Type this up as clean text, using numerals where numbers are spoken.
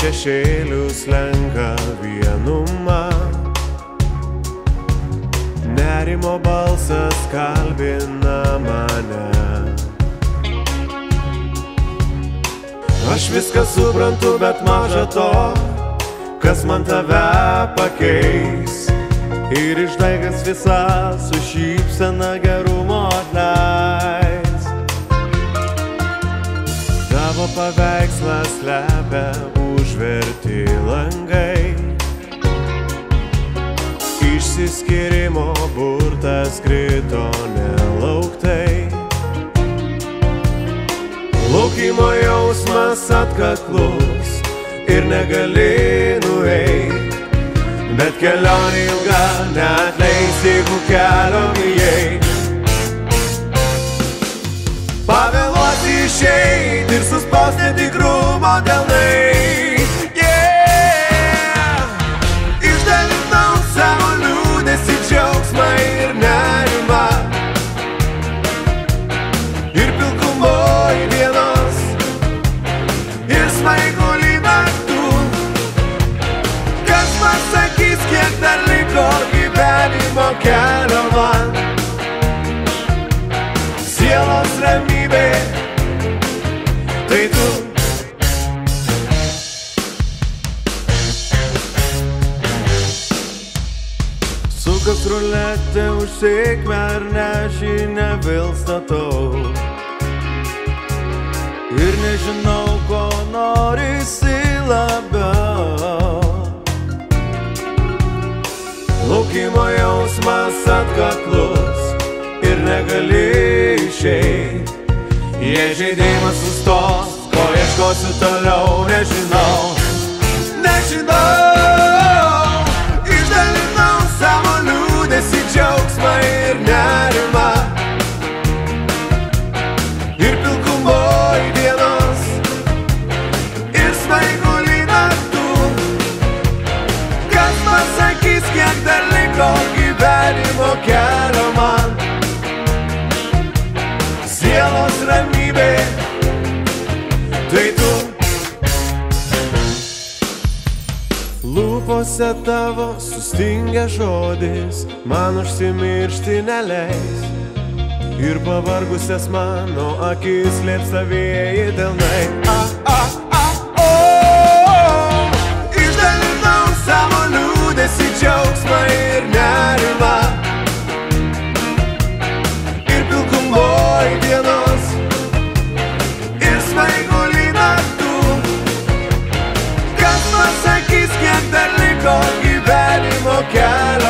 šešėlius slenka vienumą. Nerimo balsas kalbina mane. Aš viską suprantu, bet maža to, kas man tave pakeis. Ir išdaigas visą su šypsena gerumo atleis. Tavo paveikslas slepia užverti langai. Išsiskyrimo burtas krito nelauktai. Laukimo jausmas atkaklus ir negali nueit. Bet kelionė ilga, neatleis, jeigu kelio bijai. Pavėluoti išeit ir suspausti tikrumo delnai. Išdalinau savo liūdesį, džiaugsmą ir nerimą. Ir pilkumoj dienos, ir smaigulį naktų. Kas pasakys, kiek dar liko gyvenimo kelio man? Sielos ramybė, tai tu. Sukas ruletė už sėkmę ar nežinia vėl statau. Ir nežinau, ko norisi labiau. Laukimo jausmas atkaklus ir negali išeit. Jei žaidimas sustos, ko ieškosiu toliau, nežinau. Išdalinau savo liūdesį, džiaugsmą ir nerimą. Ir pilkumoj dienos, ir smaigulį naktų. Kas pasakys, kiek dar liko gyvenimo kelio man? Sielos ramybė, tai tu. Lūpose tavo sustingę žodis man užsimiršti neleis. Ir pavargusias mano akis slėps savieji delnai. Išdalinau savo liūdesį, džiaugsmą ir nerimą. Ir pilkumoj dienos, ir smaigulį naktų. Kas pasakys, kiek dar liko gyvenimo kelio?